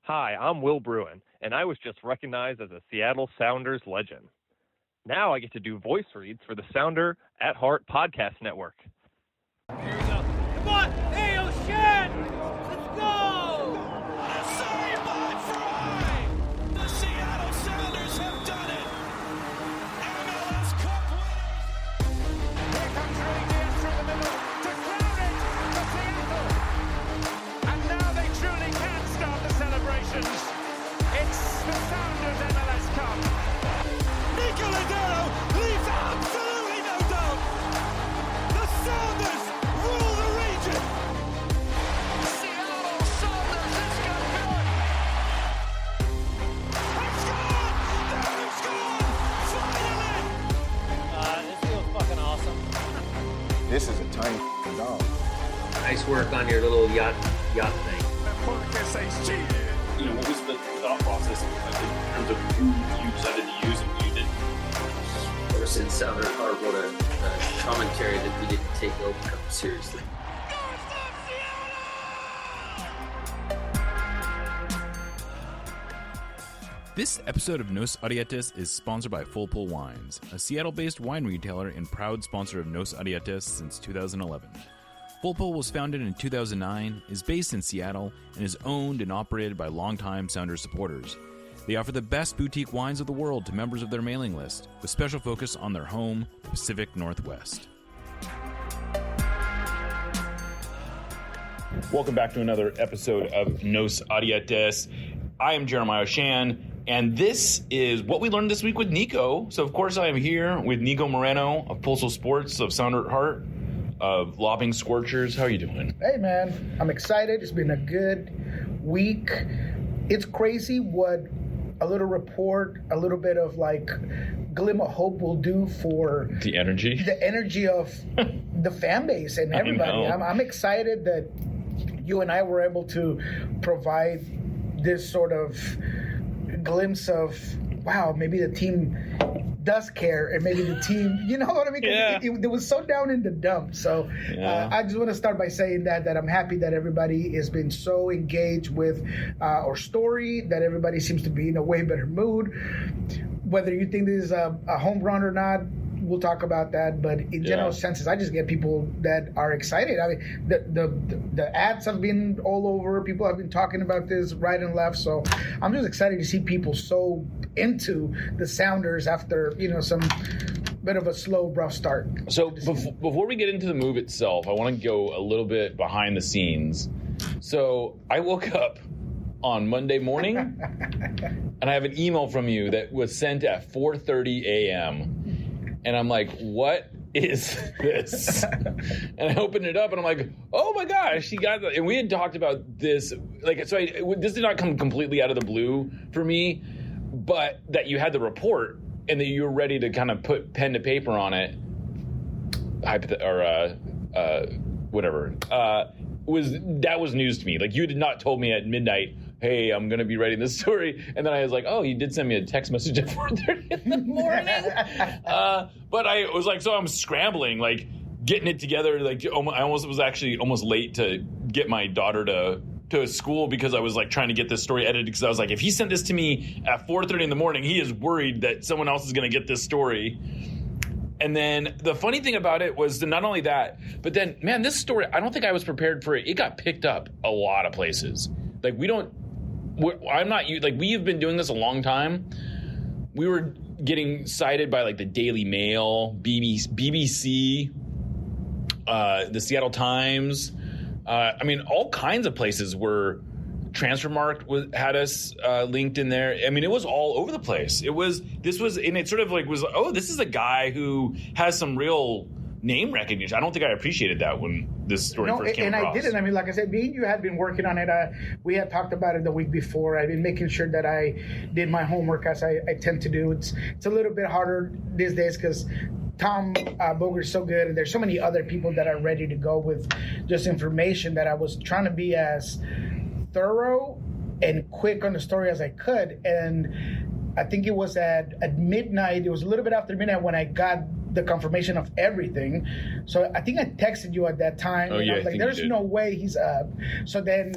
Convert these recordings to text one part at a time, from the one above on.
Hi, I'm Will Bruin, and I was just recognized as a Seattle Sounders legend. Now I get to do voice reads for the Sounder at Heart podcast network. Here we go. Come on! Hey, O'Shan! Let's go! Saved by Fry! The Seattle Sounders have done it! MLS Cup winners! Here comes Rudy Diaz through the middle to Crowding for Seattle! And now they truly can start the celebrations. It's the Sounders MLS Cup. Niko Moreno leaves absolutely no doubt! The Sounders rule the region! Seattle Sounders is good! They've scored! They've scored! Finally! This feels fucking awesome. This is a tiny dog. Nice work on your little yacht thing. Marcus says cheated. You know, what was the thought process in terms of who you decided to use and who you didn't? Ever since Sounder Car wrote a commentary that we didn't take Open Cup seriously. This episode of Nos Arietes is sponsored by Full Pull Wines, a Seattle-based wine retailer and proud sponsor of Nos Arietes since 2011. Full Pull was founded in 2009, is based in Seattle, and is owned and operated by longtime Sounders supporters. They offer the best boutique wines of the world to members of their mailing list, with special focus on their home, the Pacific Northwest. Welcome back to another episode of Nos Arietes. I am Jeremiah Shan, and this is what we learned this week with Niko. So, of course, I am here with Niko Moreno of Postal Sports, of Sounder at Heart, of Lopping Scorchers. How are you doing? Hey, man. I'm excited. It's been a good week. It's crazy what a little report, a little bit of like glimmer of hope will do for The energy of the fan base and everybody. I'm excited that you and I were able to provide this sort of glimpse of, wow, maybe the team does care, and maybe the team, you know what I mean? Yeah. It was so down in the dump. So I just want to start by saying that I'm happy that everybody has been so engaged with our story, that everybody seems to be in a way better mood. Whether you think this is a home run or not, we'll talk about that. But in general senses, I just get people that are excited. I mean, the ads have been all over. People have been talking about this right and left. So I'm just excited to see people so into the Sounders after, some bit of a slow, rough start. So before we get into the move itself, I want to go a little bit behind the scenes. So I woke up on Monday morning, and I have an email from you that was sent at 4:30 a.m., and I'm like, what is this? And I opened it up, and I'm like, oh my gosh, she got that. And we had talked about this, this did not come completely out of the blue for me, but that you had the report and that you were ready to kind of put pen to paper on it, whatever. That was news to me. Like, you did not told me at midnight, hey, I'm going to be writing this story. And then I was like, oh, you did send me a text message at 4:30 in the morning. But I was like, so I'm scrambling, like getting it together. Like, I was actually almost late to get my daughter to school because I was like trying to get this story edited, because I was like, if he sent this to me at 4:30 in the morning, he is worried that someone else is going to get this story. And then the funny thing about it was that not only that, but then, man, this story, I don't think I was prepared for it. It got picked up a lot of places. Like, we have been doing this a long time. We were getting cited by like the Daily Mail, BBC, the Seattle Times. All kinds of places were. Transfermarkt had us linked in there. I mean, it was all over the place. And it sort of like was, oh, this is a guy who has some real name recognition. I don't think I appreciated that when this story first came across. And I didn't. I mean, like I said, me and you had been working on it. We had talked about it the week before. I've been making sure that I did my homework, as I tend to do. It's a little bit harder these days because Tom Boger's so good, and there's so many other people that are ready to go with just information, that I was trying to be as thorough and quick on the story as I could. And I think it was at midnight, it was a little bit after midnight when I got the confirmation of everything. So I think I texted you at that time. Oh, and yeah, I was I like, think you there's did. no way he's up. So then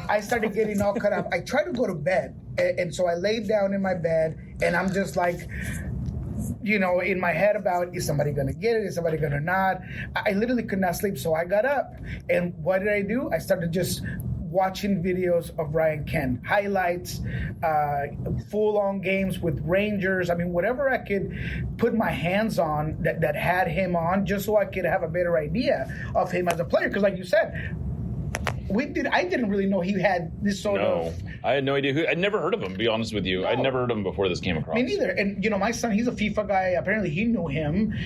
I started getting all cut up. I tried to go to bed. And so I laid down in my bed, and I'm just like, in my head about, is somebody going to get it? Is somebody going to not? I literally could not sleep. So I got up. And what did I do? I started just watching videos of Ryan Kent, highlights, full-on games with Rangers. I mean, whatever I could put my hands on that had him on, just so I could have a better idea of him as a player. Because like you said, I didn't really know he had this sort of... I had no idea I'd never heard of him, to be honest with you. No. I'd never heard of him before this came across. Me neither. And, my son, he's a FIFA guy. Apparently, he knew him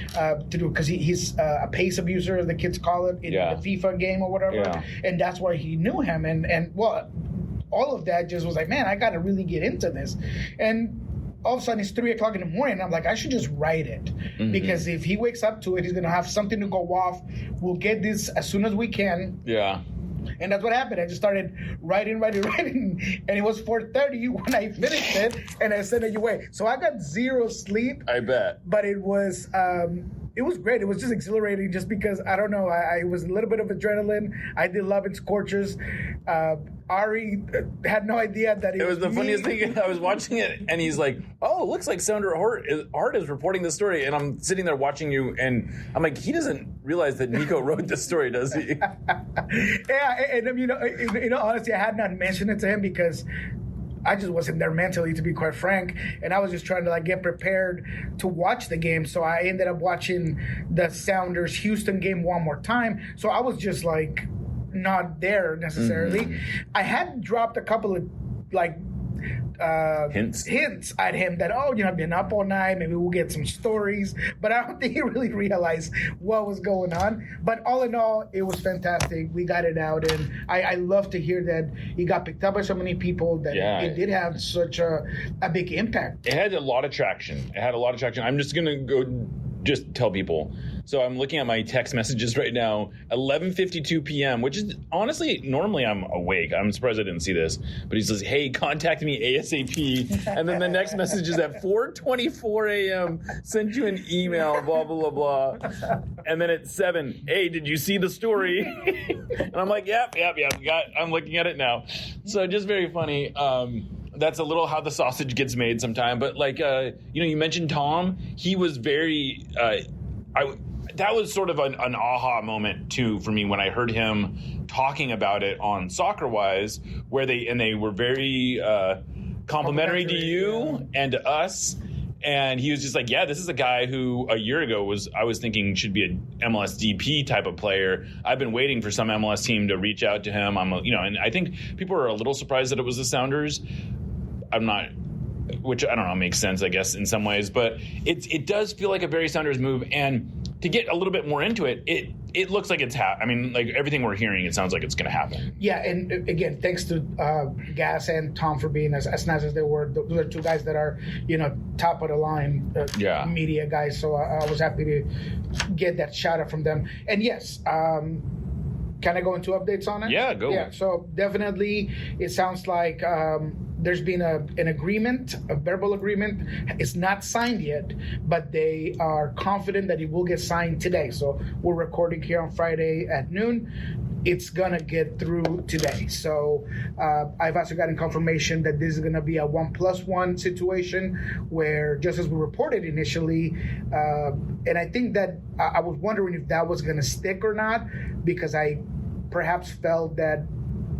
because he's a pace abuser, as the kids call it, in the FIFA game or whatever. Yeah. And that's why he knew him. And all of that just was like, man, I got to really get into this. And all of a sudden, it's 3 o'clock in the morning. And I'm like, I should just write it. Mm-hmm. Because if he wakes up to it, he's going to have something to go off. We'll get this as soon as we can. Yeah. And that's what happened. I just started writing, and it was 4:30 when I finished it, and I sent it your way. So I got zero sleep. I bet. But it was great. It was just exhilarating, just because I don't know. I was a little bit of adrenaline. I did Love and Scorchers. Ari had no idea that it was the funniest thing. I was watching it, and he's like, "Oh, it looks like Sounder Hart is reporting this story," and I'm sitting there watching you, and I'm like, he doesn't realize that Niko wrote this story, does he? Yeah, and honestly, I had not mentioned it to him because I just wasn't there mentally, to be quite frank, and I was just trying to get prepared to watch the game. So I ended up watching the Sounders Houston game one more time. So I was just not there necessarily. Mm-hmm. I had dropped a couple of hints at him that, I've been up all night, maybe we'll get some stories, but I don't think he really realized what was going on. But all in all, it was fantastic. We got it out, and I love to hear that it got picked up by so many people, that it did have such a big impact. It had a lot of traction. I'm just going to go just tell people. So I'm looking at my text messages right now, 11:52 p.m., which is honestly, normally I'm awake. I'm surprised I didn't see this. But he says, hey, contact me ASAP. And then the next message is at 4:24 a.m., sent you an email, blah, blah, blah, blah. And then at 7, hey, did you see the story? And I'm like, yep. I'm looking at it now. So just very funny. That's a little how the sausage gets made sometime. But you mentioned Tom. He was very... that was sort of an aha moment too for me when I heard him talking about it on Soccer Wise, where they were very complimentary to you and to us, and he was just like, yeah, this is a guy who a year ago I was thinking should be an MLS DP type of player. I've been waiting for some MLS team to reach out to him. And I think people are a little surprised that it was the Sounders. I'm not. Which I don't know, makes sense, I guess, in some ways, but it does feel like a very Sounders move. And to get a little bit more into it, it looks like it's everything we're hearing, it sounds like it's going to happen. Yeah, and again, thanks to Gas and Tom for being as nice as they were. Those are two guys that are top of the line media guys. So I was happy to get that shout out from them. And yes. Can I go into updates on it? Yeah, go. Yeah, so definitely it sounds like there's been an agreement, a verbal agreement. It's not signed yet, but they are confident that it will get signed today. So we're recording here on Friday at noon. It's going to get through today. So I've also gotten confirmation that this is going to be a 1+1 situation where, just as we reported initially, and I think that I was wondering if that was going to stick or not, because I perhaps felt that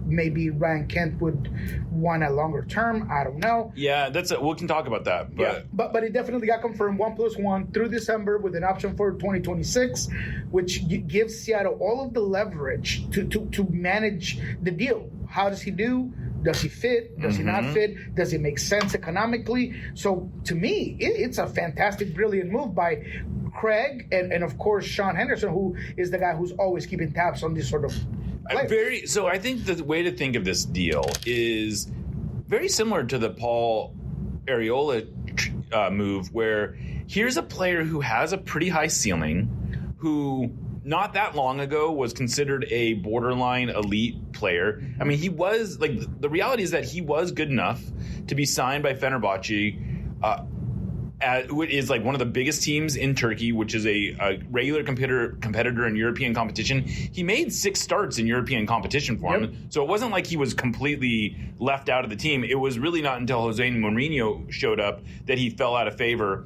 maybe Ryan Kent would want a longer term. I don't know. Yeah, we can talk about that. But. Yeah, but it definitely got confirmed 1+1 through December with an option for 2026, which gives Seattle all of the leverage to manage the deal. How does he do? Does he fit? Does he not fit? Does it make sense economically? So to me, it's a fantastic, brilliant move by Craig and of course Sean Henderson, who is the guy who's always keeping tabs on this sort of players. So I think the way to think of this deal is very similar to the Paul Arriola move, where here's a player who has a pretty high ceiling, who not that long ago was considered a borderline elite player. I mean, he was the reality is that he was good enough to be signed by Fenerbahce. is like one of the biggest teams in Turkey, which is a regular competitor in European competition. He made 6 starts in European competition for him. So it wasn't like he was completely left out of the team. It was really not until Jose Mourinho showed up that he fell out of favor.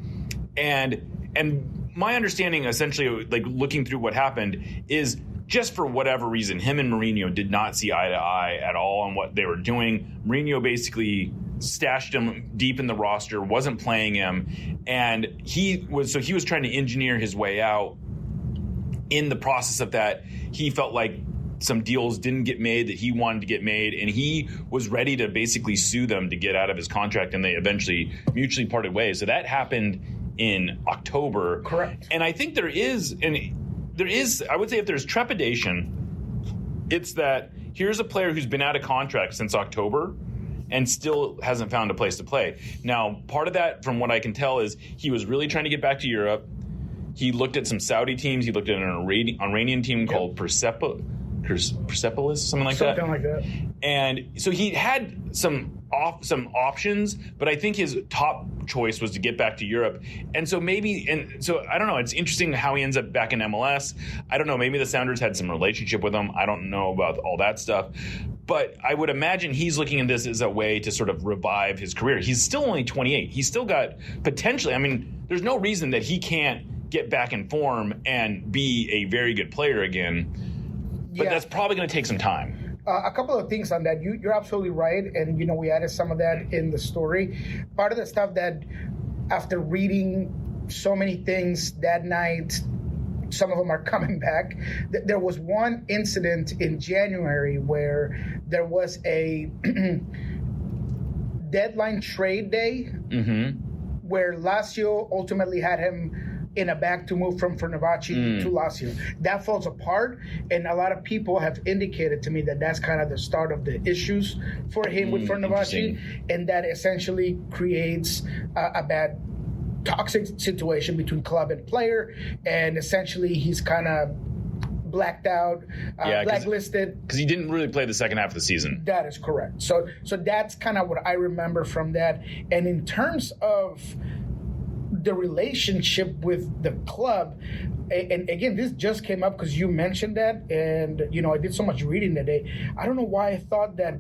And my understanding, essentially, like looking through what happened, is just for whatever reason, him and Mourinho did not see eye to eye at all on what they were doing. Mourinho basically stashed him deep in the roster, wasn't playing him, and he was trying to engineer his way out. In the process of that, he felt like some deals didn't get made that he wanted to get made, and he was ready to basically sue them to get out of his contract, and they eventually mutually parted ways. So that happened in October. Correct. And I think there is, I would say if there's trepidation, it's that here's a player who's been out of contract since October and still hasn't found a place to play. Now, part of that, from what I can tell, is he was really trying to get back to Europe. He looked at some Saudi teams. He looked at an Iranian team called Persepolis, something like that. Something like that. And so he had some options, but I think his top choice was to get back to Europe. And so I don't know. It's interesting how he ends up back in MLS. I don't know. Maybe the Sounders had some relationship with him. I don't know about all that stuff. But I would imagine he's looking at this as a way to sort of revive his career. He's still only 28. He's still got potentially, I mean, there's no reason that he can't get back in form and be a very good player again. But that's probably going to take some time. A couple of things on that. You're absolutely right. And, we added some of that in the story. Part of the stuff that, after reading so many things that night, some of them are coming back. There was one incident in January where there was a deadline trade day where Lazio ultimately had him in a bag to move from Fenerbahce to Lazio. That falls apart, and a lot of people have indicated to me that that's kind of the start of the issues for him with Fenerbahce, and that essentially creates a bad toxic situation between club and player, and essentially he's kind of blacked out, blacklisted. Because he didn't really play the second half of the season. That is correct. So that's kind of what I remember from that. And in terms of the relationship with the club, and again, this just came up because you mentioned that, and I did so much reading today. I don't know why I thought that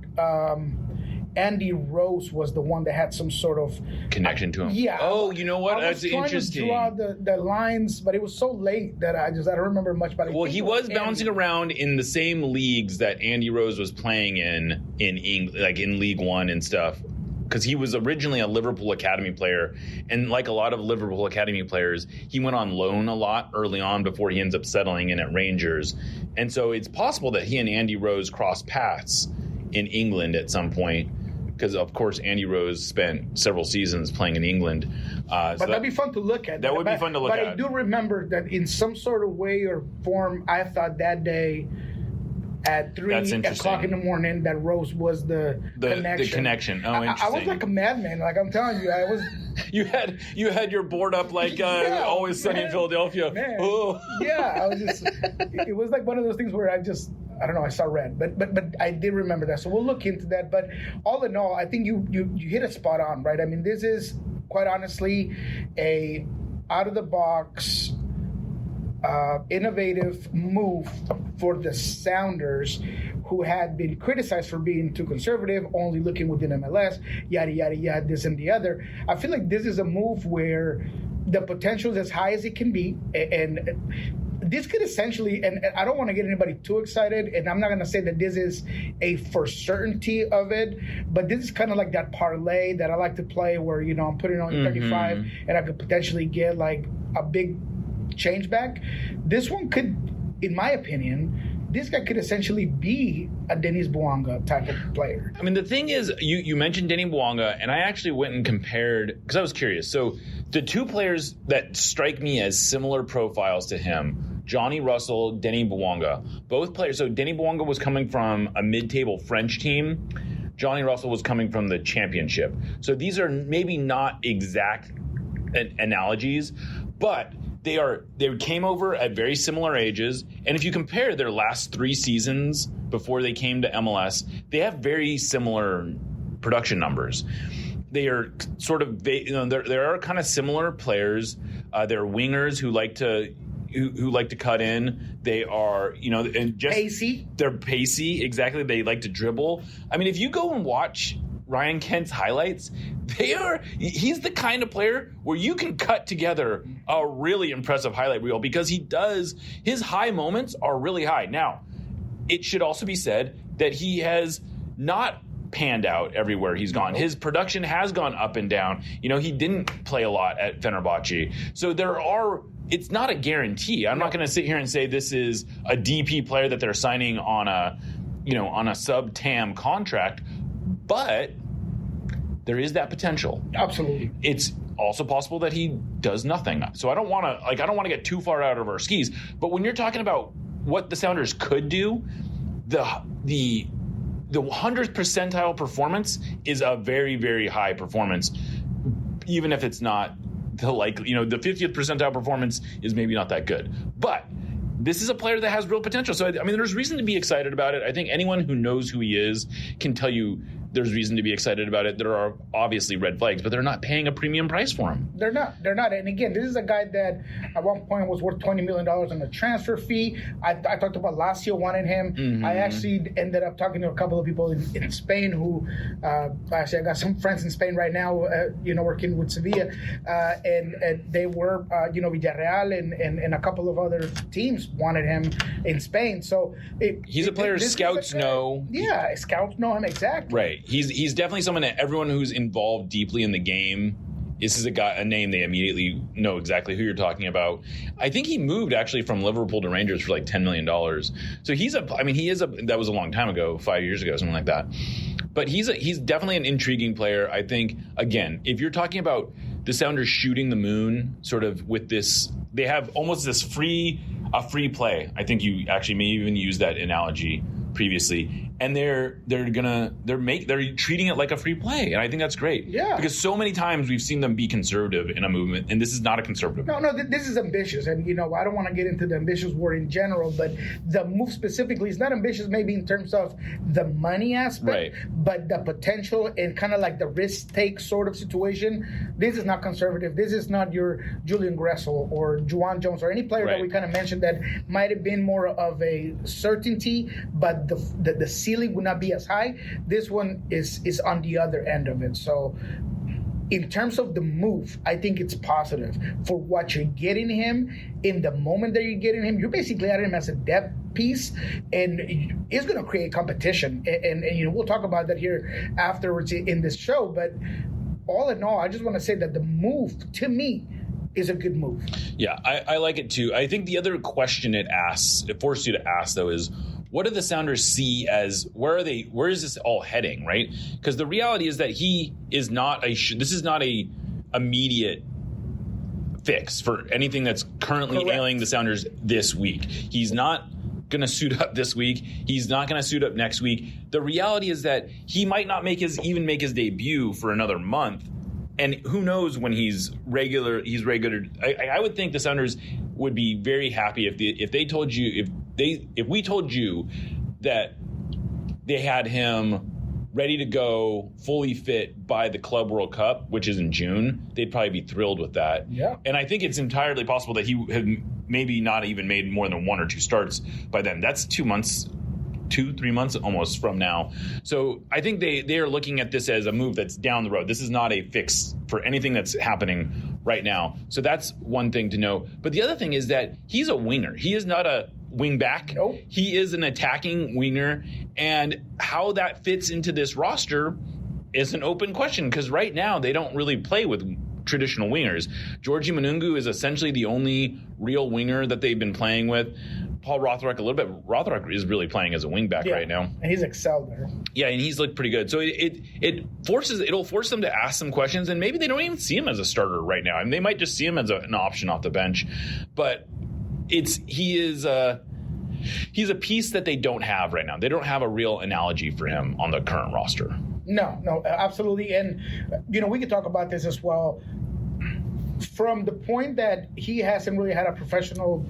Andy Rose was the one that had some sort of connection to him. Yeah. Oh, you know what? That's interesting. I was trying to draw the lines, but it was so late that I don't remember much about it. Well, he was bouncing around in the same leagues that Andy Rose was playing in England, like in League One and stuff. Because he was originally a Liverpool Academy player, and like a lot of Liverpool Academy players, he went on loan a lot early on before he ends up settling in at Rangers. And so it's possible that he and Andy Rose crossed paths in England at some point, because of course Andy Rose spent several seasons playing in England. But that'd be fun to look at. That would be fun to look at. But I do remember that in some sort of way or form, I thought that day at 3 o'clock in the morning that Rose was the connection. The connection. Oh, interesting. I was like a madman. Like I'm telling you, I was. You had your board up like Always Sunny in Philadelphia. Man. Oh. Yeah, I was just. It was like one of those things where I don't know. I saw red, but I did remember that. So we'll look into that. But all in all, I think you hit it spot on, right? I mean, this is quite honestly a out of the box, innovative move for the Sounders, who had been criticized for being too conservative, only looking within MLS, yada yada yada, this and the other. I feel like this is a move where the potential is as high as it can be, and this could essentially, and I don't want to get anybody too excited, and I'm not going to say that this is a for certainty of it, but this is kind of like that parlay that I like to play where, I'm putting on 35 and I could potentially get like a big change back. This one could, in my opinion, this guy could essentially be a Denis Bouanga type of player. I mean, the thing is, you mentioned Denis Bouanga, and I actually went and compared, because I was curious. So the two players that strike me as similar profiles to him, Johnny Russell, Denis Bouanga, both players. So Denis Bouanga was coming from a mid-table French team. Johnny Russell was coming from the championship. So these are maybe not exact analogies, but they came over at very similar ages, and if you compare their last 3 seasons before they came to MLS, they have very similar production numbers. they are sort of there are kind of similar players. They're wingers who like to cut in. They are, and just pacey. They're pacey, exactly. They like to dribble. I mean, if you go and watch Ryan Kent's highlights, he's the kind of player where you can cut together a really impressive highlight reel because his high moments are really high. Now, it should also be said that he has not panned out everywhere he's gone. His production has gone up and down. He didn't play a lot at Fenerbahce. So it's not a guarantee. I'm not going to sit here and say this is a DP player that they're signing on a sub-TAM contract, but there is that potential. Absolutely. It's also possible that he does nothing. So I don't want to get too far out of our skis, but when you're talking about what the Sounders could do, the 100th percentile performance is a very, very high performance, even if it's not the 50th percentile performance is maybe not that good. But this is a player that has real potential. So, I mean, there's reason to be excited about it. I think anyone who knows who he is can tell you there's reason to be excited about it. There are obviously red flags, but they're not paying a premium price for him. They're not. And again, this is a guy that at one point was worth $20 million on a transfer fee. I talked about Lazio wanting him. Mm-hmm. I actually ended up talking to a couple of people in Spain who, actually I got some friends in Spain right now, working with Sevilla, and they were, Villarreal and a couple of other teams wanted him in Spain. So he's a player scouts know. Yeah, scouts know him exactly. Right. He's definitely someone that everyone who's involved deeply in the game, this is a name they immediately know exactly who you're talking about. I think he moved actually from Liverpool to Rangers for like $10 million. So that was a long time ago, 5 years ago, something like that. But he's definitely an intriguing player. I think, again, if you're talking about the Sounders shooting the moon sort of with this, they have almost this free play. I think you actually may even use that analogy previously. And they're treating it like a free play, and I think that's great. Yeah, because so many times we've seen them be conservative in a movement, and this is not a conservative. No, this is ambitious, and I don't want to get into the ambitious word in general, but the move specifically is not ambitious, maybe in terms of the money aspect, right, but the potential and kind of like the risk take sort of situation. This is not conservative. This is not your Julian Gressel or Juwan Jones or any player that we kind of mentioned that might have been more of a certainty, but the ceiling would not be as high. This one is on the other end of it. So in terms of the move, I think it's positive for what you're getting him in the moment that you're getting him. You're basically adding him as a depth piece, and it's going to create competition. And we'll talk about that here afterwards in this show. But all in all, I just want to say that the move, to me, is a good move. Yeah, I like it too. I think the other question it forces you to ask, though, is what do the Sounders see as where is this all heading, right? Because the reality is that this is not a immediate fix for anything that's currently ailing the Sounders this week. He's not going to suit up this week. He's not going to suit up next week. The reality is that he might not make his debut for another month. And who knows when he's regular. I would think the Sounders would be very happy if we told you that they had him ready to go, fully fit by the Club World Cup, which is in June. They'd probably be thrilled with that. Yeah. And I think it's entirely possible that he had maybe not even made more than 1 or 2 starts by then. That's 2 months. 2-3 months almost from now. So I think they are looking at this as a move that's down the road. This is not a fix for anything that's happening right now. So that's one thing to know. But the other thing is that he's a winger. He is not a wing back. Nope. He is an attacking winger. And how that fits into this roster is an open question, because right now they don't really play with traditional wingers. Georgi Manungu is essentially the only real winger that they've been playing with. Paul Rothrock a little bit. Rothrock is really playing as a wingback right now, and he's excelled there. Yeah, and he's looked pretty good. So it'll force them to ask some questions, and maybe they don't even see him as a starter right now. I mean, they might just see him as an option off the bench. But he's a piece that they don't have right now. They don't have a real analogy for him on the current roster. No, absolutely. And we could talk about this as well. From the point that he hasn't really had a professional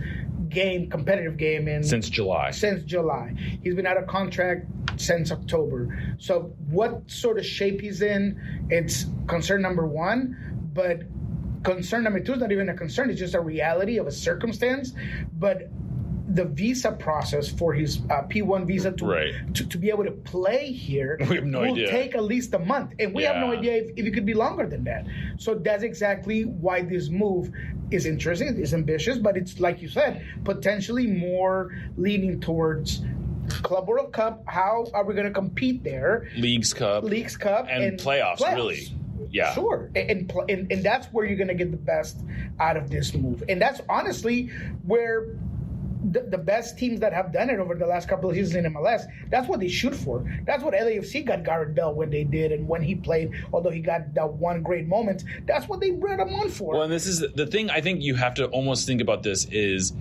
competitive game since July. He's been out of contract since October. So what sort of shape he's in, it's concern number one, but concern number two is not even a concern, it's just a reality of a circumstance. But the visa process for his P1 visa to be able to play here will take at least a month. And we have no idea if it could be longer than that. So that's exactly why this move is interesting, it's ambitious, but it's, like you said, potentially more leaning towards Club World Cup. How are we going to compete there? Leagues Cup. And playoffs, really. Yeah. Sure. And that's where you're going to get the best out of this move. And that's honestly where the best teams that have done it over the last couple of seasons in MLS, that's what they shoot for. That's what LAFC got Garrett Bell when they did, and when he played, although he got that one great moment, that's what they bred him on for. Well, and this is the thing I think you have to almost think about this is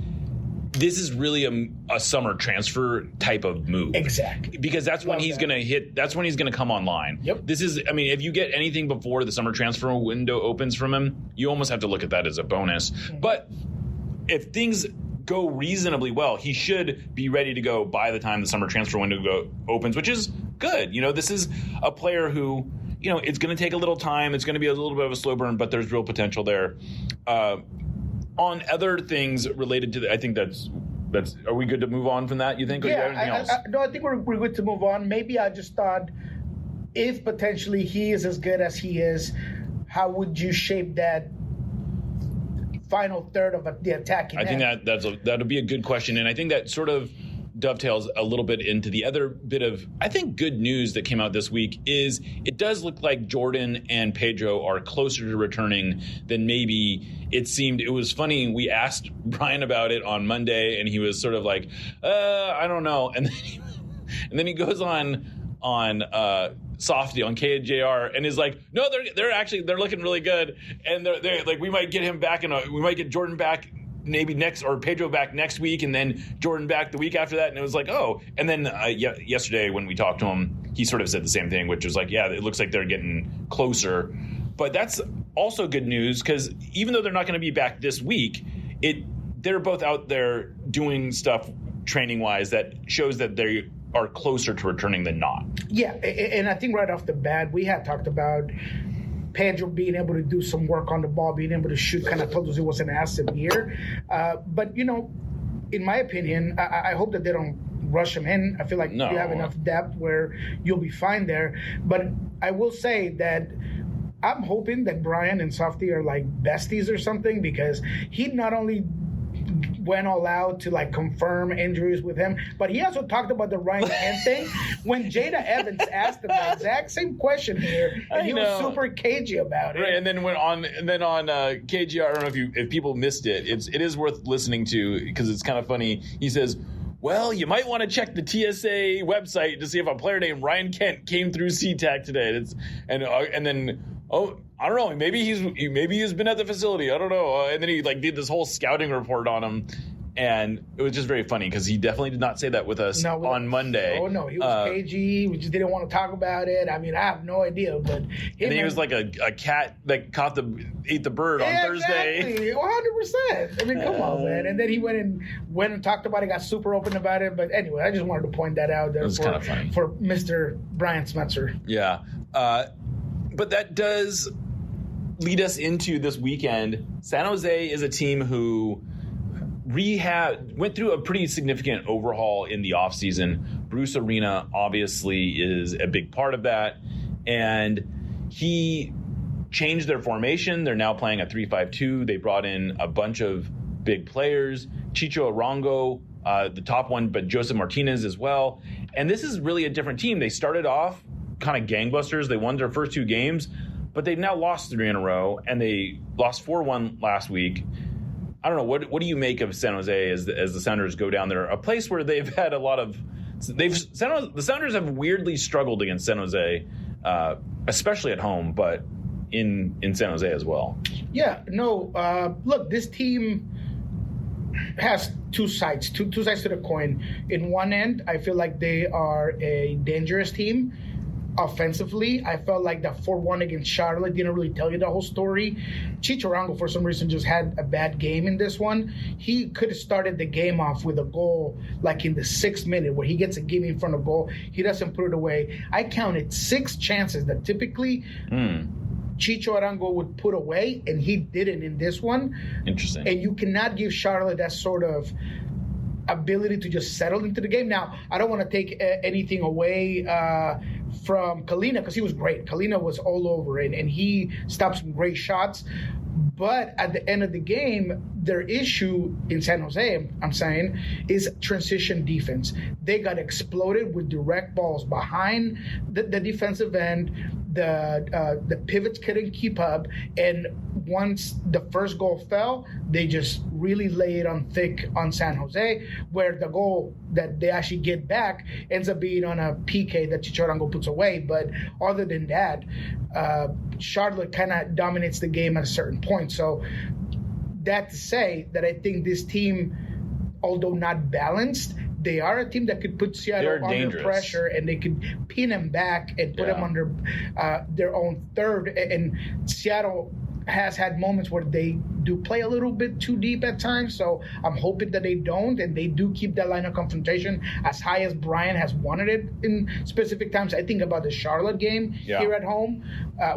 really a summer transfer type of move. Exactly. Because that's when he's going to hit, that's when he's going to come online. Yep. This is, I mean, if you get anything before the summer transfer window opens from him, you almost have to look at that as a bonus. Mm-hmm. But if things go reasonably well, he should be ready to go by the time the summer transfer window opens, which is good. You know, this is a player who, you know, it's going to take a little time. It's going to be a little bit of a slow burn, but there's real potential there. On other things related to I think that's. Are we good to move on from that, you think? Or yeah, anything else? No, I think we're good to move on. Maybe I just thought if potentially he is as good as he is, how would you shape that final third of the attacking end? I think that'll be a good question, and I think that sort of dovetails a little bit into the other bit of, I think, good news that came out this week is it does look like Jordan and Pedro are closer to returning than maybe it seemed. It was funny, we asked Brian about it on Monday, and he was sort of like, I don't know, and then he goes on Softy on KJR and is like, no, they're looking really good, and they're like, we might get him back, and we might get Jordan back maybe next, or Pedro back next week, and then Jordan back the week after that. And it was like, oh, and then yesterday when we talked to him, he sort of said the same thing, which was like, yeah, it looks like they're getting closer. But that's also good news, because even though they're not going to be back this week, they're both out there doing stuff training wise that shows that they are closer to returning than not. Yeah, and I think right off the bat, we had talked about Pedro being able to do some work on the ball, being able to shoot. Kind of told us it was an asset here. But, you know, in my opinion, I hope that they don't rush him in. I feel like you have enough depth where you'll be fine there. But I will say that I'm hoping that Brian and Softy are like besties or something, because he not only went all out to like confirm injuries with him, but he also talked about the Ryan Kent thing when Jada Evans asked him the exact same question here, and he was super cagey about it. Right, and then on KGR, I don't know if people missed it. It is worth listening to, because it's kind of funny. He says, well, you might want to check the TSA website to see if a player named Ryan Kent came through SeaTac today. And then I don't know. Maybe he's been at the facility. I don't know. And then he like did this whole scouting report on him, and it was just very funny because he definitely did not say that with us on Monday. Oh no, he was cagey. We just didn't want to talk about it. I mean, I have no idea, but he was like a cat that ate the bird on Thursday. Exactly, 100%. I mean, come on, man. And then he went and talked about it. Got super open about it. But anyway, I just wanted to point that out there. It was kind of funny for Mr. Brian Smetzer. Yeah, but that does lead us into this weekend. San Jose is a team who went through a pretty significant overhaul in the offseason. Bruce Arena obviously is a big part of that, and he changed their formation. They're now playing a 3-5-2. They brought in a bunch of big players, Chicho Arango, the top one, but Joseph Martinez as well. And this is really a different team. They started off kind of gangbusters. They won their first 2 games, but they've now lost 3 in a row, and they lost 4-1 last week. I don't know. What do you make of San Jose as the Sounders go down there? A place where they've had a lot of the Sounders have weirdly struggled against San Jose, especially at home, but in San Jose as well. Yeah. No. Look, this team has two sides to the coin. In one end, I feel like they are a dangerous team. offensively. I felt like that 4-1 against Charlotte didn't really tell you the whole story. Chicho Arango, for some reason, just had a bad game in this one. He could have started the game off with a goal like in the 6th minute where he gets a give in front of goal. He doesn't put it away. I counted 6 chances that typically Chicho Arango would put away, and he didn't in this one. Interesting. And you cannot give Charlotte that sort of ability to just settle into the game. Now, I don't want to take anything away from Kalina, because he was great. Kalina was all over it, and he stopped some great shots. But at the end of the game, their issue in San Jose, I'm saying, is transition defense. They got exploded with direct balls behind the defensive end. The pivots couldn't keep up, and once the first goal fell, they just really lay it on thick on San Jose, where the goal that they actually get back ends up being on a PK that Chicho Arango puts away. But other than that, Charlotte kind of dominates the game at a certain point. So that to say that I think this team, although not balanced, they are a team that could put Seattle under pressure, and they could pin them back and put them under their own third. And Seattle has had moments where they do play a little bit too deep at times, so I'm hoping that they don't, and they do keep that line of confrontation as high as Brian has wanted it in specific times. I think about the Charlotte game here at home,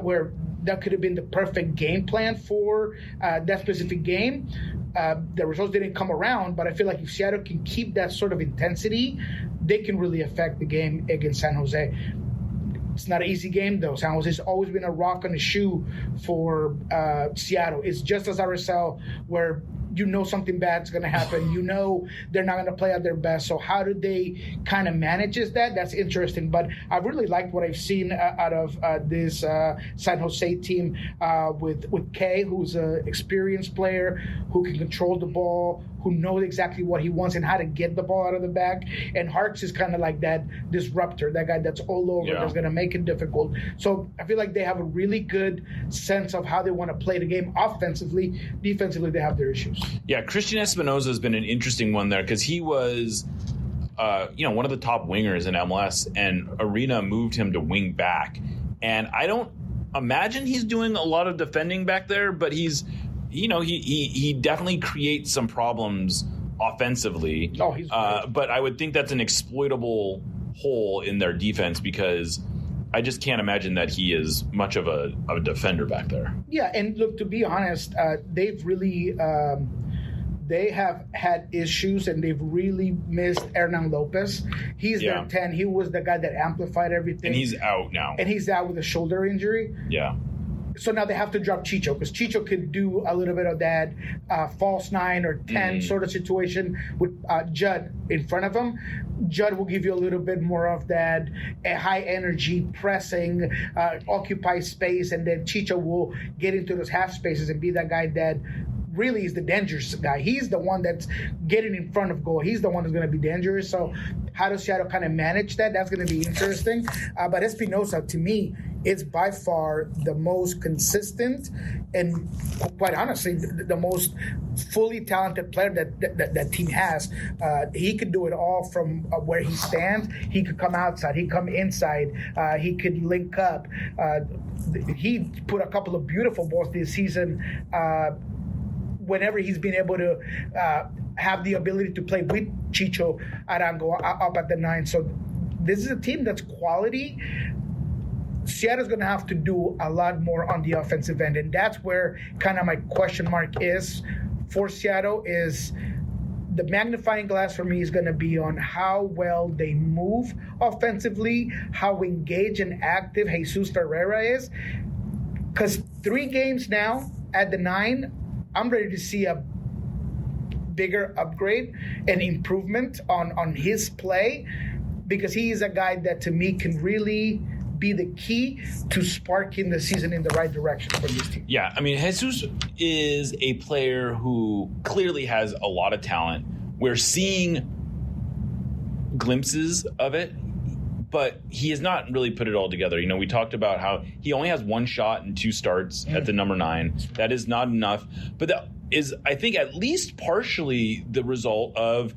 where that could have been the perfect game plan for that specific game. The results didn't come around, but I feel like if Seattle can keep that sort of intensity, they can really affect the game against San Jose. It's not an easy game, though. San Jose's always been a rock on the shoe for Seattle. It's just as RSL, where you know something bad's going to happen. You know they're not going to play at their best. So how do they kind of manage that? That's interesting. But I really liked what I've seen out of this San Jose team with Kay, who's an experienced player who can control the ball, who knows exactly what he wants and how to get the ball out of the bag. And Hartz is kind of like that disruptor, that guy that's all over, that's going to make it difficult. So I feel like they have a really good sense of how they want to play the game offensively. Defensively, they have their issues. Yeah, Christian Espinoza has been an interesting one there, because he was one of the top wingers in MLS, and Arena moved him to wing back. And I don't imagine he's doing a lot of defending back there, but he's he definitely creates some problems offensively. Oh, he's great. But I would think that's an exploitable hole in their defense, because I just can't imagine that he is much of a defender back there. Yeah, and look, to be honest, they've really they have had issues, and they've really missed Hernan Lopez. He's their 10. He was the guy that amplified everything. And he's out now. And he's out with a shoulder injury. Yeah. So now they have to drop Chicho, because Chicho could do a little bit of that false 9 or 10 sort of situation with Judd in front of him. Judd will give you a little bit more of that high energy pressing, occupy space, and then Chicho will get into those half spaces and be that guy that really is the dangerous guy. He's the one that's getting in front of goal. He's the one that's going to be dangerous. So how does Seattle kind of manage that? That's going to be interesting. But Espinoza, to me, is by far the most consistent and, quite honestly, the most fully talented player that team has. He could do it all from where he stands. He could come outside. He could come inside. He could link up. He put a couple of beautiful balls this season whenever he's been able to have the ability to play with Chicho Arango up at the 9. So this is a team that's quality. Seattle's going to have to do a lot more on the offensive end, and that's where kind of my question mark is for Seattle. Is the magnifying glass for me is going to be on how well they move offensively, how engaged and active Jesus Ferreira is. Because 3 games now at the 9, I'm ready to see a bigger upgrade and improvement on his play, because he is a guy that, to me, can really be the key to sparking the season in the right direction for this team. Yeah, I mean, Jesus is a player who clearly has a lot of talent. We're seeing glimpses of it, but he has not really put it all together. You know, we talked about how he only has 1 shot and 2 starts at the number 9. That is not enough. But that is, I think, at least partially the result of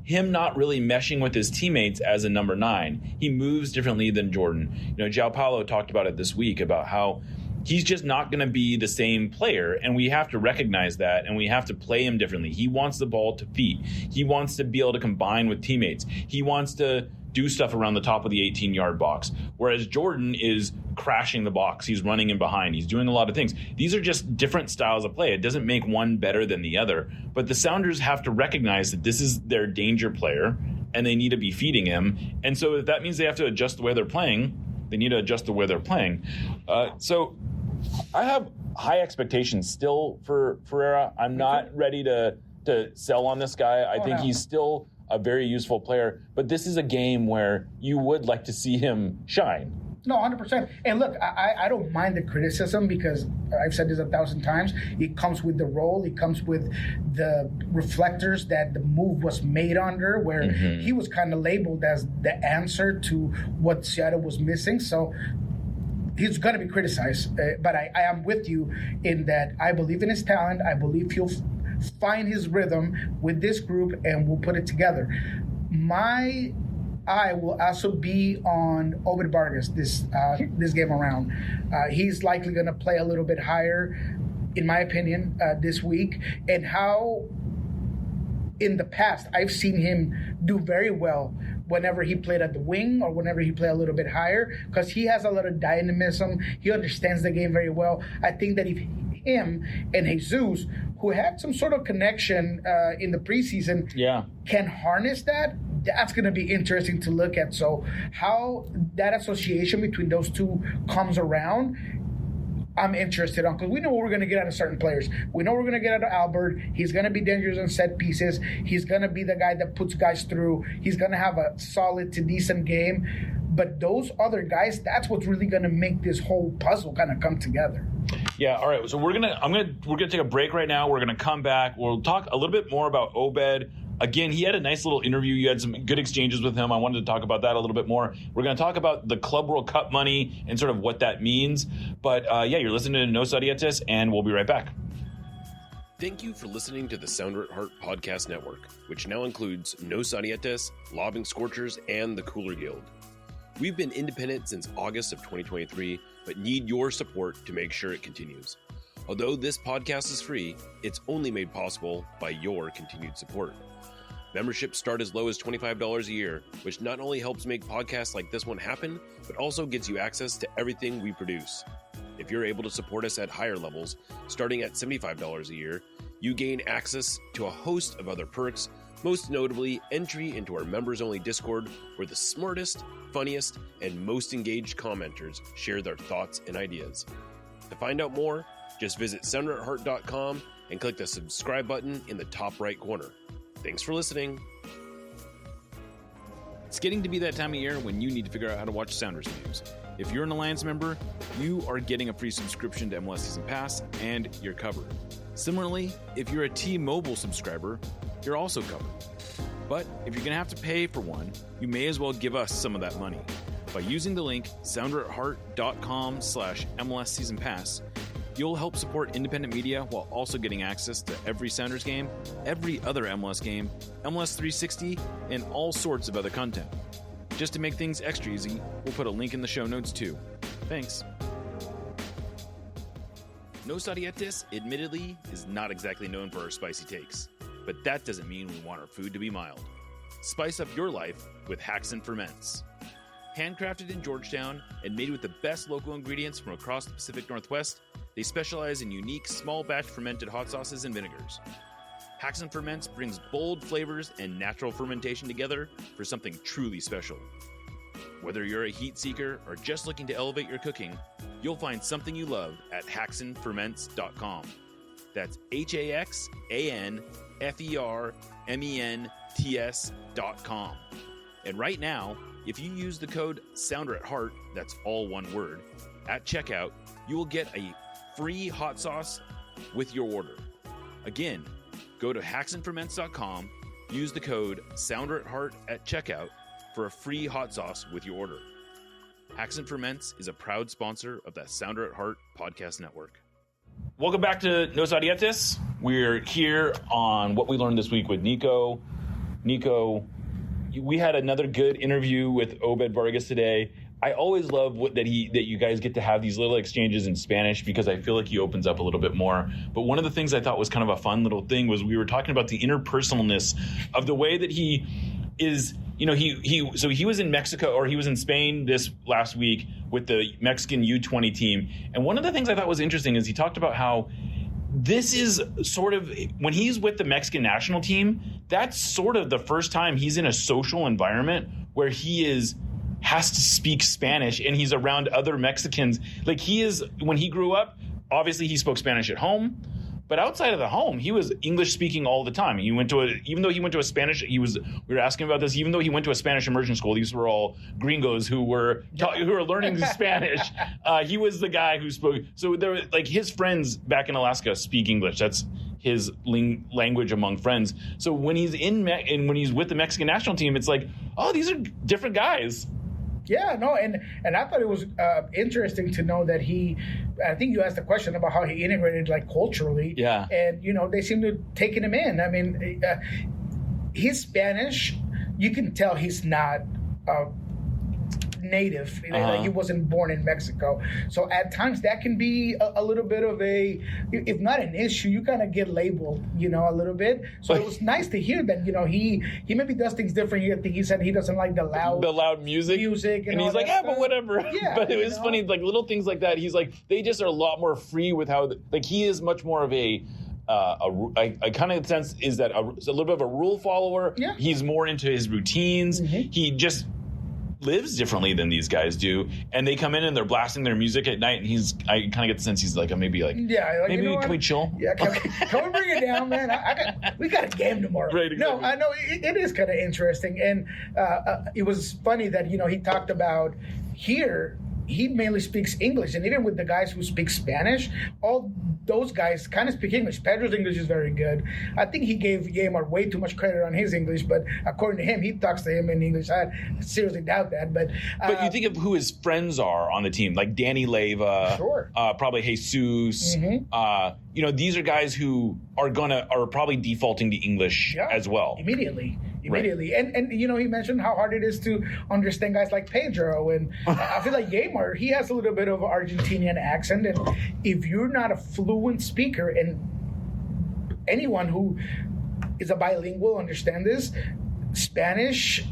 him not really meshing with his teammates as a number 9. He moves differently than Jordan. João Paulo talked about it this week about how he's just not going to be the same player, and we have to recognize that, and we have to play him differently. He wants the ball to feet. He wants to be able to combine with teammates. He wants to do stuff around the top of the 18-yard box, whereas Jordan is crashing the box. He's running in behind. He's doing a lot of things. These are just different styles of play. It doesn't make one better than the other, but the Sounders have to recognize that this is their danger player, and they need to be feeding him. And so if that means they have to adjust the way they're playing, they need to adjust the way they're playing. So I have high expectations still for Ferreira. I'm not ready to sell on this guy. I think he's still a very useful player, but this is a game where you would like to see him shine. No, 100%. And look, I don't mind the criticism because I've said this 1,000 times. It comes with the role. It comes with the reflectors that the move was made under, where he was kind of labeled as the answer to what Seattle was missing. So he's going to be criticized. But I am with you in that I believe in his talent. I believe he'll find his rhythm with this group, and we'll put it together. My eye will also be on Obed Vargas this game around. He's likely going to play a little bit higher, in my opinion, this week. And how in the past I've seen him do very well whenever he played at the wing or whenever he played a little bit higher, because he has a lot of dynamism. He understands the game very well. I think that if him and Jesus, who had some sort of connection in the preseason, can harness that, that's going to be interesting to look at. So how that association between those two comes around, I'm interested on, because we know what we're going to get out of certain players. We know we're going to get out of Albert. He's going to be dangerous on set pieces. He's going to be the guy that puts guys through. He's going to have a solid to decent game. But those other guys, that's what's really going to make this whole puzzle kind of come together. Yeah, all right. So we're gonna take a break right now. We're gonna come back. We'll talk a little bit more about Obed. Again, he had a nice little interview. You had some good exchanges with him. I wanted to talk about that a little bit more. We're going to talk about the Club World Cup money and sort of what that means. But you're listening to No Sadietes, and we'll be right back. Thank you for listening to the Sounder at Heart Podcast Network, which now includes No Sadietes, Lobbing Scorchers, and the Cooler Guild. We've been independent since August of 2023, but need your support to make sure it continues. Although this podcast is free, it's only made possible by your continued support. Memberships start as low as $25 a year, which not only helps make podcasts like this one happen, but also gets you access to everything we produce. If you're able to support us at higher levels, starting at $75 a year, you gain access to a host of other perks, most notably entry into our members-only Discord, where the smartest, funniest, and most engaged commenters share their thoughts and ideas. To find out more, just visit sounderatheart.com and click the subscribe button in the top right corner. Thanks for listening. It's getting to be that time of year when you need to figure out how to watch Sounders games. If you're an Alliance member, you are getting a free subscription to MLS Season Pass, and you're covered. Similarly, if you're a T-Mobile subscriber, you're also covered. But if you're going to have to pay for one, you may as well give us some of that money. By using the link sounderatheart.com/MLS Season Pass, you'll help support independent media while also getting access to every Sounders game, every other MLS game, MLS 360, and all sorts of other content. Just to make things extra easy, we'll put a link in the show notes too. Thanks. No Sadietes, admittedly, is not exactly known for our spicy takes, but that doesn't mean we want our food to be mild. Spice up your life with Haxon Ferments. Handcrafted in Georgetown and made with the best local ingredients from across the Pacific Northwest, they specialize in unique small batch fermented hot sauces and vinegars. Haxon Ferments brings bold flavors and natural fermentation together for something truly special. Whether you're a heat seeker or just looking to elevate your cooking, you'll find something you love at haxonferments.com. That's HAXANFERMENTS.com. And right now, if you use the code SOUNDERATHEART, that's all one word, at checkout, you will get a free hot sauce with your order. Again, go to haxonferments.com, use the code SOUNDERATHEART at checkout for a free hot sauce with your order. Haxon Ferments is a proud sponsor of the Sounder at Heart Podcast Network. Welcome back to No Sadietes. We're here on What We Learned This Week with Niko. Niko, we had another good interview with Obed Vargas today. I always love that you guys get to have these little exchanges in Spanish because I feel like he opens up a little bit more. But one of the things I thought was kind of a fun little thing was we were talking about the interpersonalness of the way that he is. He was in Mexico, or he was in Spain this last week with the Mexican U20 team. And one of the things I thought was interesting is he talked about how this is sort of, when he's with the Mexican national team, that's sort of the first time he's in a social environment where he has to speak Spanish and he's around other Mexicans. Like when he grew up, obviously he spoke Spanish at home, but outside of the home, he was English speaking all the time. Even though he went to a Spanish, we were asking about this, even though he went to a Spanish immersion school, these were all gringos who were learning Spanish. He was the guy who spoke. So there were, like, his friends back in Alaska speak English. That's his language among friends. So when he's when he's with the Mexican national team, it's like, oh, these are different guys. Yeah, no, and I thought it was interesting to know that I think you asked a question about how he integrated, like, culturally. Yeah. And, they seem to have taken him in. I mean, his Spanish, you can tell he's not native. Like, he wasn't born in Mexico. So at times that can be a little bit of if not an issue, you kind of get labeled, a little bit. So it was nice to hear that, he maybe does things different. I think he said he doesn't like the loud music. And he's like, but whatever. Yeah, but it was funny, like, little things like that. He's like, they just are a lot more free with how, like, he is much more of I kind of sense is that a little bit of a rule follower. Yeah. He's more into his routines. Mm-hmm. He just lives differently than these guys do, and they come in and they're blasting their music at night, and I kind of get the sense he's like, maybe can we chill? Yeah, can we bring it down, man? We got a game tomorrow. Right, exactly. No, I know it is kind of interesting, and it was funny that he talked about here. He mainly speaks English, and even with the guys who speak Spanish, all those guys kind of speak English. Pedro's English is very good. I think he gave Yeimar way too much credit on his English, but according to him, he talks to him in English. I seriously doubt that. But you think of who his friends are on the team, like Danny Leyva, sure, probably Jesus. Mm-hmm. These are guys who are probably defaulting to English as well immediately. Right. And he mentioned how hard it is to understand guys like Pedro, and I feel like Yeimar, he has a little bit of Argentinian accent, and if you're not a fluent speaker, and anyone who is a bilingual understand this, Spanish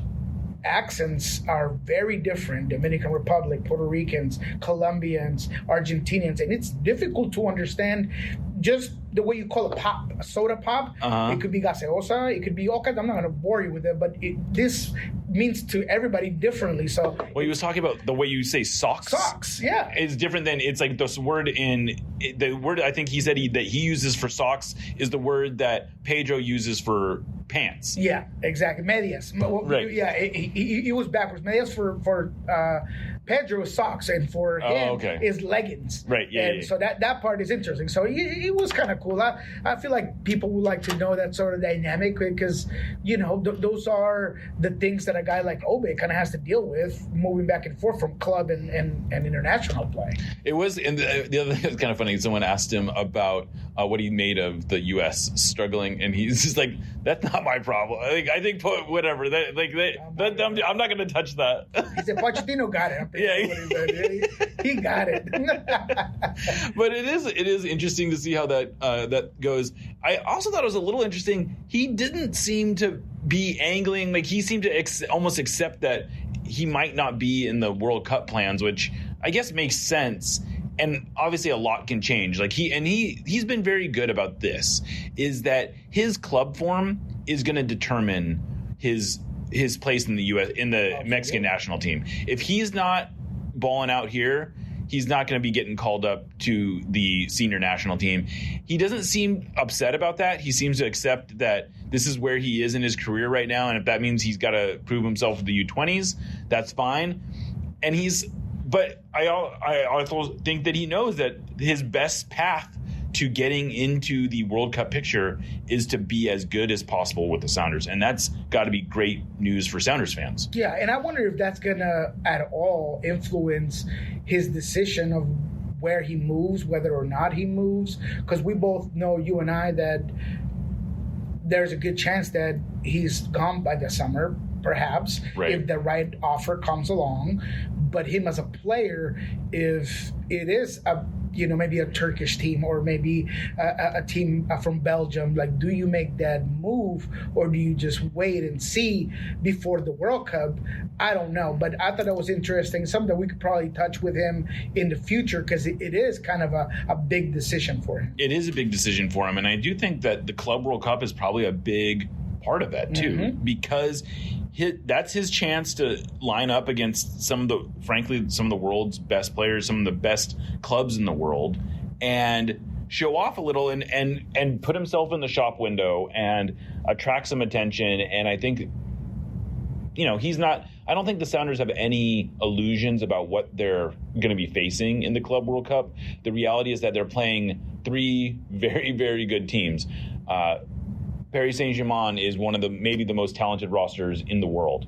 accents are very different. Dominican Republic, Puerto Ricans, Colombians, Argentinians, and it's difficult to understand just the way you call a pop, a soda pop. It could be gaseosa, it could be all kinds. I'm not going to bore you with it, but this means to everybody differently. So, well, he was talking about the way you say socks. Socks, yeah, is different than, it's like this word the word I think he said that he uses for socks is the word that Pedro uses for pants. Yeah, exactly. Medias. Right. Yeah, he was backwards. Medias for Pedro is socks, and for him is leggings. Right. Yeah. And so that part is interesting. So it was kind of cool. I feel like people would like to know that sort of dynamic, because those are the things that a guy like Obed kind of has to deal with, moving back and forth from club and international play. It was, and the other thing was kind of funny. Someone asked him about what he made of the U.S. struggling, and he's just like, "That's not my problem. I think whatever. I'm not going to touch that." He said, "Pochettino got it." He got it. But it is interesting to see how that goes. I also thought it was a little interesting. He didn't seem to be angling, like he seemed to almost accept that he might not be in the World Cup plans, which I guess makes sense. And obviously a lot can change. Like he's been very good about this, is that his club form is going to determine his place in the U.S. in the Mexican national team. If he's not balling out here, he's not going to be getting called up to the senior national team. He doesn't seem upset about that. He seems to accept that this is where he is in his career right now, and if that means he's got to prove himself with the U20s, that's fine. And but I also think that he knows that his best path to getting into the World Cup picture is to be as good as possible with the Sounders. And that's got to be great news for Sounders fans. Yeah, and I wonder if that's going to at all influence his decision of where he moves, whether or not he moves. Because we both know, you and I, that there's a good chance that he's gone by the summer, perhaps, if the right offer comes along. But him as a player, if it is maybe a Turkish team or maybe a team from Belgium, like, do you make that move or do you just wait and see before the World Cup? I don't know, but I thought that was interesting, something that we could probably touch with him in the future, because it is kind of a big decision for him. It is a big decision for him, and I do think that the Club World Cup is probably a big part of that too, because that's his chance to line up against some of the world's best players, some of the best clubs in the world, and show off a little and put himself in the shop window and attract some attention. And I think, I don't think the Sounders have any illusions about what they're going to be facing in the Club World Cup. The reality is that they're playing 3 very, very good teams. Paris Saint-Germain is one of maybe the most talented rosters in the world.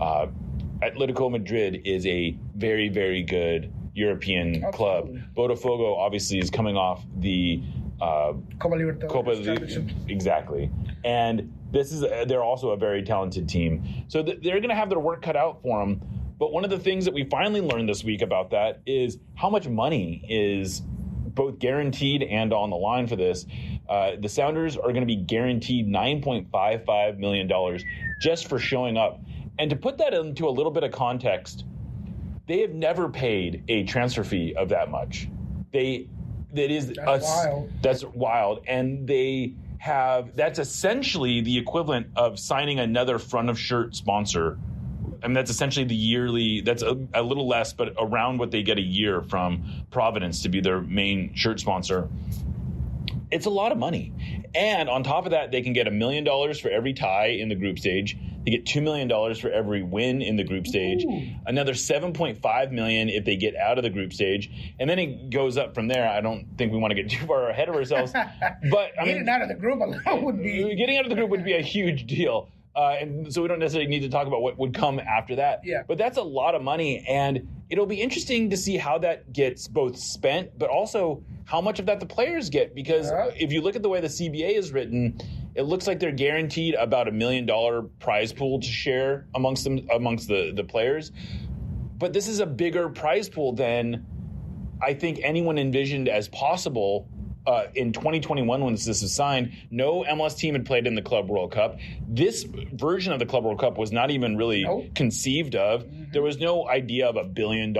Atletico Madrid is a very, very good European club. Botafogo obviously is coming off the Copa Libertadores. Exactly. And they're also a very talented team. So they're going to have their work cut out for them. But one of the things that we finally learned this week about that is how much money is both guaranteed and on the line for this. The Sounders are going to be guaranteed $9.55 million just for showing up. And to put that into a little bit of context, they have never paid a transfer fee of that much. Wild. That's wild. And that's essentially the equivalent of signing another front of shirt sponsor. I mean, that's essentially the yearly, that's a little less, but around what they get a year from Providence to be their main shirt sponsor. It's a lot of money. And on top of that, they can get $1 million for every tie in the group stage. They get $2 million for every win in the group stage. Another $7.5 million if they get out of the group stage. And then it goes up from there. I don't think we want to get too far ahead of ourselves. But getting out of the group would be a huge deal. And so we don't necessarily need to talk about what would come after that. Yeah. But that's a lot of money, and it'll be interesting to see how that gets both spent, but also how much of that the players get. Because if you look at the way the CBA is written, it looks like they're guaranteed about $1 million prize pool to share amongst the players. But this is a bigger prize pool than I think anyone envisioned as possible. In 2021, when this is signed, no MLS team had played in the Club World Cup. This version of the Club World Cup was not even really conceived of. There was no idea of $1 billion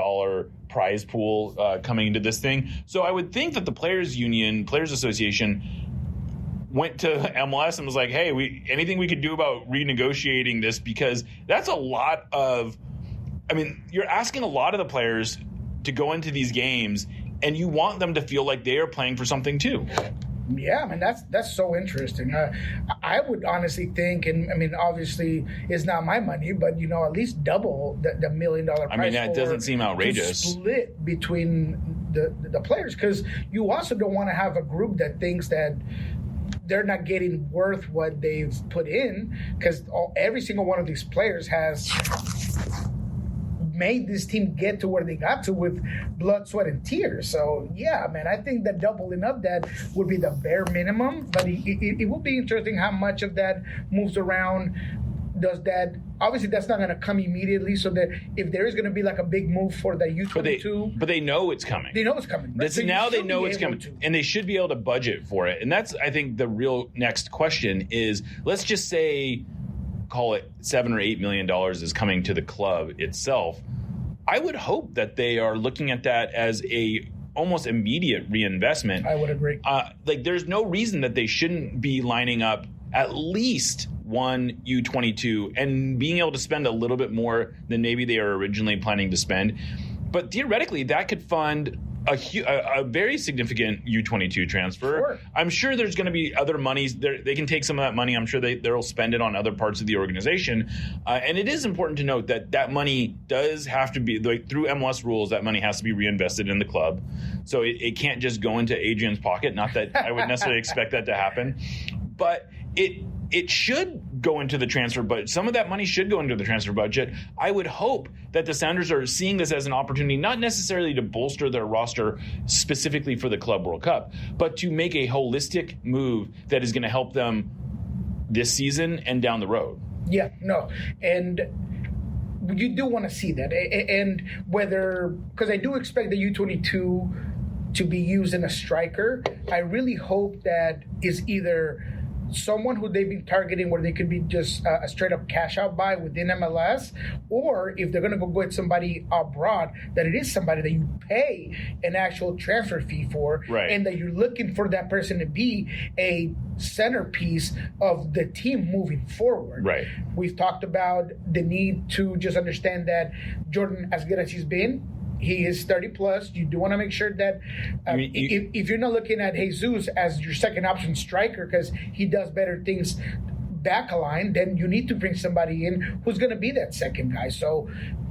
prize pool coming into this thing. So I would think that the Players Association went to MLS and was like, hey, anything we could do about renegotiating this, because that's a lot of, you're asking a lot of the players to go into these games, and you want them to feel like they are playing for something too. Yeah, that's so interesting. I would honestly think, and obviously it's not my money, but at least double the $1 million price. That doesn't seem outrageous. Split between the players, because you also don't want to have a group that thinks that they're not getting worth what they've put in, because every single one of these players has made this team get to where they got to with blood, sweat, and tears. So, yeah, I think that doubling up that would be the bare minimum. But it would be interesting how much of that moves around. Does that, obviously that's not going to come immediately, so that if there is going to be like a big move for the U22. But they know it's coming. They know it's coming. Right? So now they know it's coming. And they should be able to budget for it. And that's, I think, the real next question is, let's just say, call it $7 or $8 million is coming to the club itself. I would hope that they are looking at that as a almost immediate reinvestment. I would agree. There's no reason that they shouldn't be lining up at least one U22 and being able to spend a little bit more than maybe they were originally planning to spend. But theoretically, that could fund a very significant U22 transfer. Sure. I'm sure there's going to be other monies. They can take some of that money. I'm sure they'll spend it on other parts of the organization. And it is important to note that money does have to be, through MLS rules, that money has to be reinvested in the club. So it can't just go into Adrian's pocket. Not that I would necessarily expect that to happen. But it should go into the transfer budget. Some of that money should go into the transfer budget. I would hope that the Sounders are seeing this as an opportunity, not necessarily to bolster their roster specifically for the Club World Cup, but to make a holistic move that is going to help them this season and down the road. Yeah, no. And you do want to see that. And whether, because I do expect the U22 to be used in a striker, I really hope that is either someone who they've been targeting where they could be just a straight up cash out buy within MLS, or if they're going to go get somebody abroad, that it is somebody that you pay an actual transfer fee for, right, and that you're looking for that person to be a centerpiece of the team moving forward. Right. We've talked about the need to just understand that Jordan, as good as he's been, he is 30 plus. You do want to make sure that if you're not looking at Jesus as your second option striker because he does better things back a line, then you need to bring somebody in who's going to be that second guy. So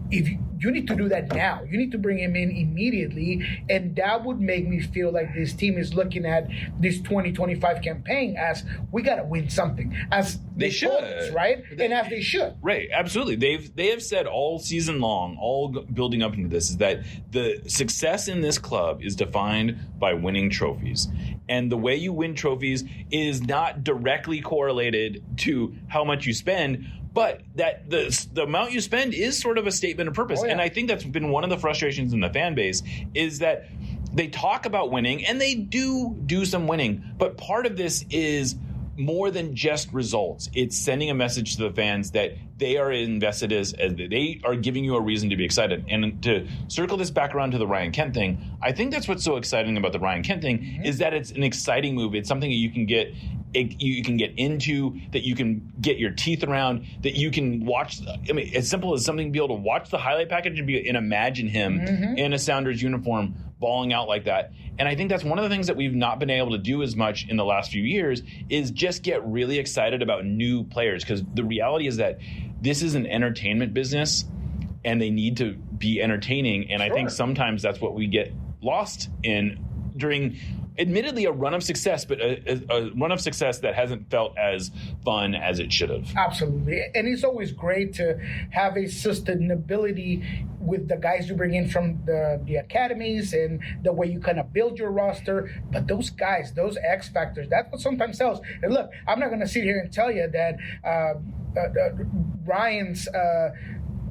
if you need to do that now, you need to bring him in immediately, and that would make me feel like this team is looking at this 2025 campaign as we got to win something, as they should, us, right? And as they should, right? Absolutely. They have said all season long, all building up into this, is that the success in this club is defined by winning trophies, and the way you win trophies is not directly correlated to how much you spend, but that the amount you spend is sort of a statement of purpose. Oh, yeah. And I think that's been one of the frustrations in the fan base, is that they talk about winning and they do some winning, but part of this is more than just results. It's sending a message to the fans that they are invested, as they are giving you a reason to be excited. And to circle this back around to the Ryan Kent thing, I think that's what's so exciting about the Ryan Kent thing, is that it's an exciting move. It's something that you can get into, that you can get your teeth around, that you can watch. I mean, as simple as something, be able to watch the highlight package and imagine him in a Sounders uniform balling out like that. And I think that's one of the things that we've not been able to do as much in the last few years, is just get really excited about new players. Because the reality is that this is an entertainment business and they need to be entertaining. And I think sometimes that's what we get lost in during, admittedly, a run of success, but a run of success that hasn't felt as fun as it should have. Absolutely. And it's always great to have a sustainability with the guys you bring in from the academies and the way you kind of build your roster. But those guys, those X factors, that's what sometimes sells. And look, I'm not going to sit here and tell you that Ryan's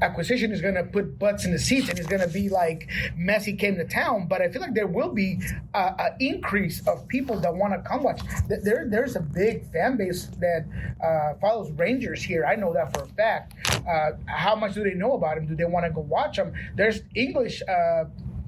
acquisition is going to put butts in the seats and it's going to be like Messi came to town, but I feel like there will be an increase of people that want to come watch. There's a big fan base that follows Rangers here. I know that for a fact. How much do they know about him? Do they want to go watch him? There's English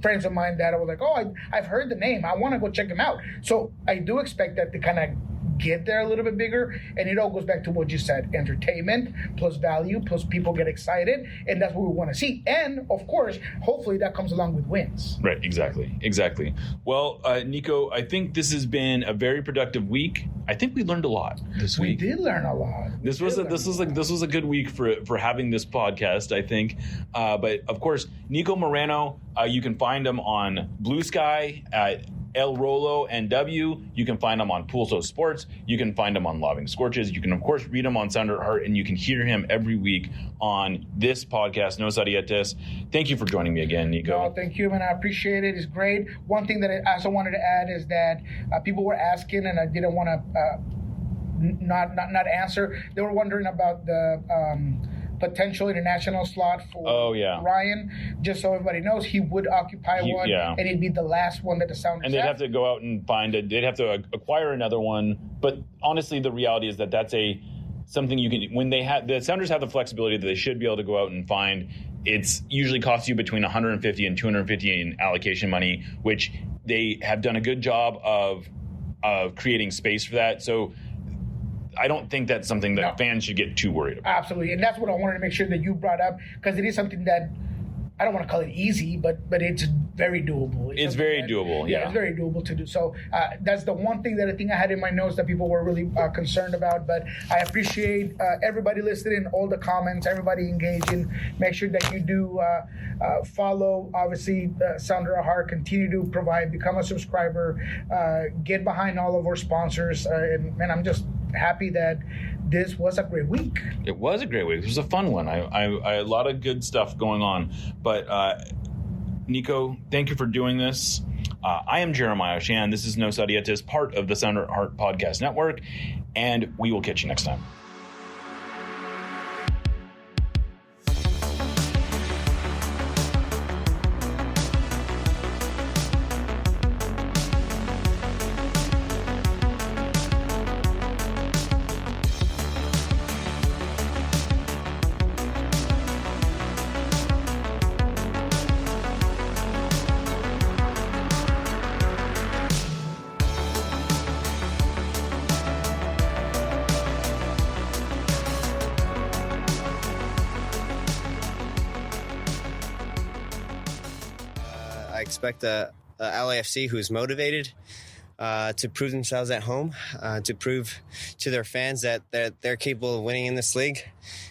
friends of mine that I was like, oh, I've heard the name. I want to go check him out. So I do expect that to kind of get there a little bit bigger, and it all goes back to what you said: entertainment plus value plus people get excited, and that's what we want to see. And of course, hopefully that comes along with wins. Right, exactly. Well, Niko, I think this has been a very productive week. I think we learned a lot this week. We did learn a lot. This was a good week for having this podcast, I think. But of course, Niko Moreno, you can find him on Blue Sky at El Rolo NW. You can find him on Pulso Sports. You can find him on Lobbing Scorches. You can, of course, read him on Sounder at Heart, and you can hear him every week on this podcast, No Sarietes. Thank you for joining me again, Niko. No, thank you, man. I appreciate it. It's great. One thing that I also wanted to add is that people were asking, and I didn't want to not answer. They were wondering about the potential international slot for Ryan. Just so everybody knows, he would occupy one, and it'd be the last one that the Sounders and they'd have to go out and find it. They'd have to acquire another one. But honestly, the reality is that that's something you can, when the Sounders have the flexibility that they should be able to go out and find. It's usually costs you between $150 and $250 in allocation money, which they have done a good job of creating space for that. So I don't think that's something that fans should get too worried about. Absolutely. And that's what I wanted to make sure that you brought up, because it is something that, I don't want to call it easy, but it's very doable. It's very doable, yeah. It's very doable to do. So that's the one thing that I think I had in my notes that people were really concerned about. But I appreciate everybody listening, all the comments, everybody engaging. Make sure that you do follow, obviously, Sounder at Heart, continue to provide, become a subscriber, get behind all of our sponsors. And I'm just happy that this was a great week. It was a great week. It was a fun one. I a lot of good stuff going on. But Niko, thank you for doing this. I am Jeremiah Shan. This is No Sarietes, part of the Sounder at Heart Podcast Network. and we will catch you next time. I expect a LAFC who's motivated to prove themselves at home, to prove to their fans that they're capable of winning in this league.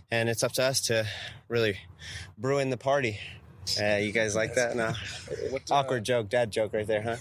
And it's up to us to really brew in the party. You guys like that? No. Awkward joke, dad joke right there, huh?